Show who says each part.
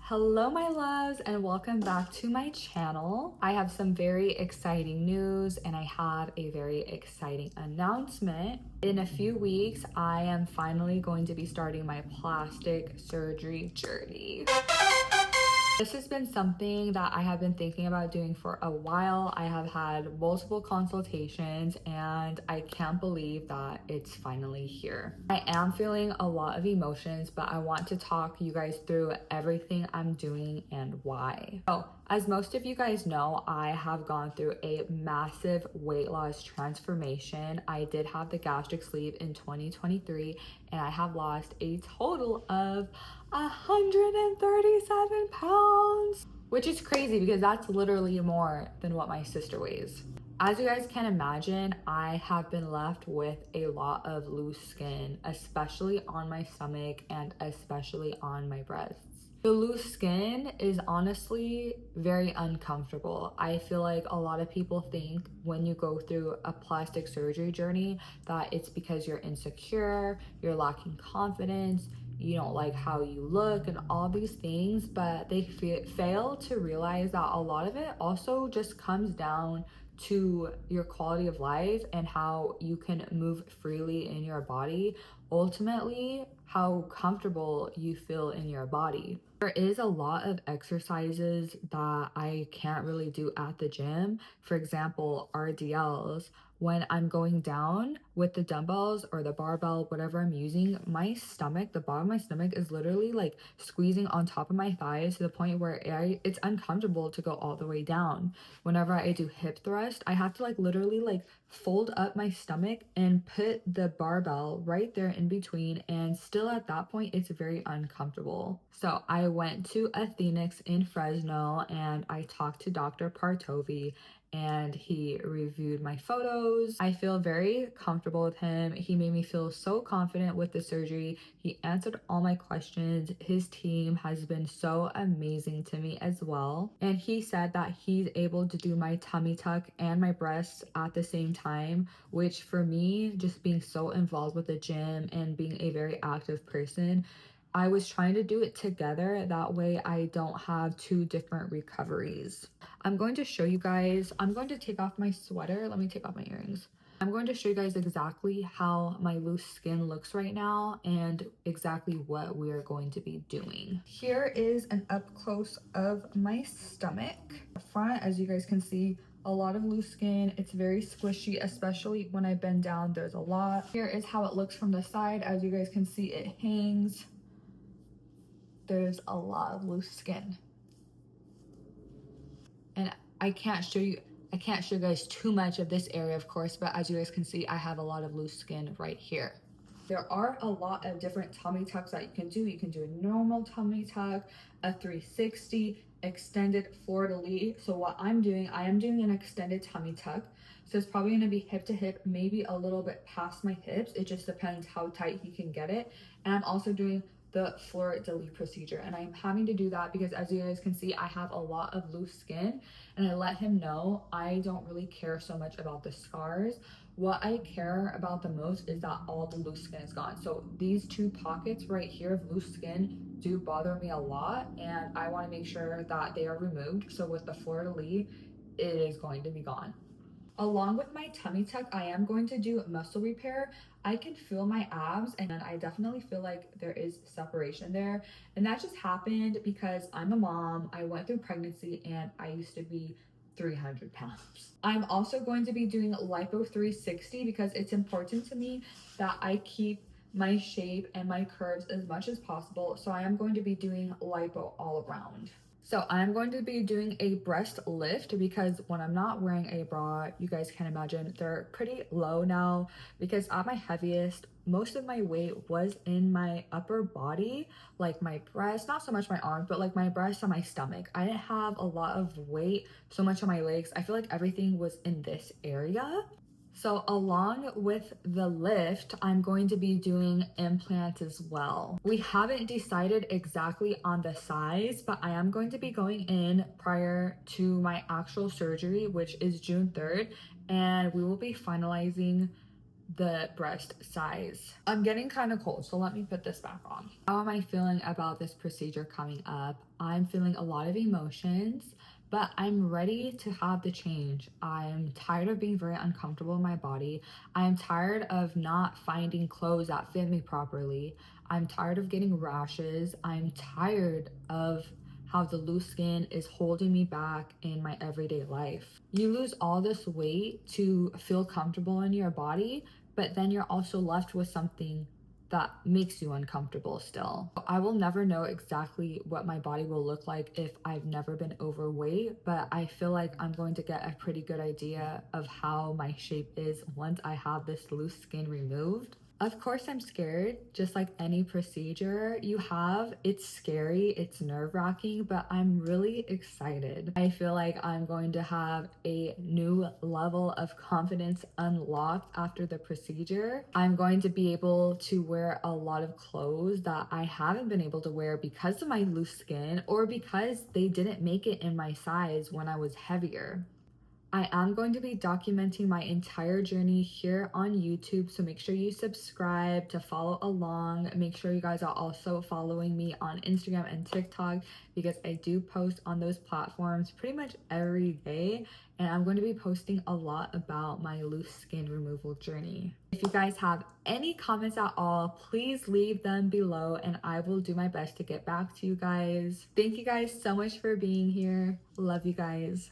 Speaker 1: Hello my loves and welcome back to my channel. I have some very exciting news and I have a very exciting announcement. In a few weeks, I am finally going to be starting my plastic surgery journey. This has been something that I have been thinking about doing for a while. I have had multiple consultations and I can't believe that it's finally here. I am feeling a lot of emotions, but I want to talk you guys through everything I'm doing and why. So, as most of you guys know, I have gone through a massive weight loss transformation. I did have the gastric sleeve in 2023 and I have lost a total of 137 pounds, which is crazy because that's literally more than what my sister weighs. As you guys can imagine, I have been left with a lot of loose skin, especially on my stomach and especially on my breasts. The loose skin is honestly very uncomfortable. I feel like a lot of people think when you go through a plastic surgery journey that it's because you're insecure, you're lacking confidence, you don't like how you look and all these things, but they fail to realize that a lot of it also just comes down to your quality of life and how you can move freely in your body, ultimately how comfortable you feel in your body. There is a lot of exercises that I can't really do at the gym. For example, RDLs. When I'm going down with the dumbbells or the barbell, whatever I'm using, my stomach, the bottom of my stomach is literally like squeezing on top of my thighs to the point where it's uncomfortable to go all the way down. Whenever I do hip thrust, I have to literally fold up my stomach and put the barbell right there in between, and still at that point it's very uncomfortable. So I went to Athenix in Fresno and I talked to Dr. Partovi and he reviewed my photos. I feel very comfortable with him. He made me feel so confident with the surgery. He answered all my questions. His team has been so amazing to me as well. And he said that he's able to do my tummy tuck and my breasts at the same time, which for me, just being so involved with the gym and being a very active person, I was trying to do it together. That way I don't have two different recoveries. I'm going to show you guys, I'm going to take off my sweater. Let me take off my earrings. I'm going to show you guys exactly how my loose skin looks right now and exactly what we are going to be doing. Here is an up close of my stomach. The front, as you guys can see, a lot of loose skin. It's very squishy, especially when I bend down, there's a lot. Here is how it looks from the side. As you guys can see, it hangs. There's a lot of loose skin. And I can't show you guys too much of this area, of course, but as you guys can see, I have a lot of loose skin right here. There are a lot of different tummy tucks that you can do. You can do a normal tummy tuck, a 360, extended fleur-de-lis. So what I'm doing, I am doing an extended tummy tuck. So it's probably gonna be hip to hip, maybe a little bit past my hips. It just depends how tight he can get it. And I'm also doing the fleur-de-lis procedure, and I'm having to do that because as you guys can see, I have a lot of loose skin, and I let him know I don't really care so much about the scars. What I care about the most is that all the loose skin is gone. So these two pockets right here of loose skin do bother me a lot, and I want to make sure that they are removed. So with the fleur-de-lis, it is going to be gone. Along with my tummy tuck, I am going to do muscle repair. I can feel my abs and I definitely feel like there is separation there. And that just happened because I'm a mom. I went through pregnancy and I used to be 300 pounds. I'm also going to be doing Lipo 360 because it's important to me that I keep my shape and my curves as much as possible. So I am going to be doing lipo all around. So I'm going to be doing a breast lift because when I'm not wearing a bra, you guys can imagine they're pretty low now because at my heaviest, most of my weight was in my upper body, like my breast, not so much my arms, but like my breast and my stomach. I didn't have a lot of weight so much on my legs. I feel like everything was in this area. So along with the lift, I'm going to be doing implants as well. We haven't decided exactly on the size, but I am going to be going in prior to my actual surgery, which is June 3rd, and we will be finalizing the breast size. I'm getting kind of cold, so let me put this back on. How am I feeling about this procedure coming up? I'm feeling a lot of emotions, but I'm ready to have the change. I'm tired of being very uncomfortable in my body. I'm tired of not finding clothes that fit me properly. I'm tired of getting rashes. I'm tired of how the loose skin is holding me back in my everyday life. You lose all this weight to feel comfortable in your body, but then you're also left with something that makes you uncomfortable still. I will never know exactly what my body will look like if I've never been overweight, but I feel like I'm going to get a pretty good idea of how my shape is once I have this loose skin removed. Of course, I'm scared, just like any procedure you have. It's scary, it's nerve wracking, but I'm really excited. I feel like I'm going to have a new level of confidence unlocked after the procedure. I'm going to be able to wear a lot of clothes that I haven't been able to wear because of my loose skin or because they didn't make it in my size when I was heavier. I am going to be documenting my entire journey here on YouTube, so make sure you subscribe to follow along. Make sure you guys are also following me on Instagram and TikTok because I do post on those platforms pretty much every day, and I'm going to be posting a lot about my loose skin removal journey. If you guys have any comments at all, please leave them below and I will do my best to get back to you guys. Thank you guys so much for being here. Love you guys.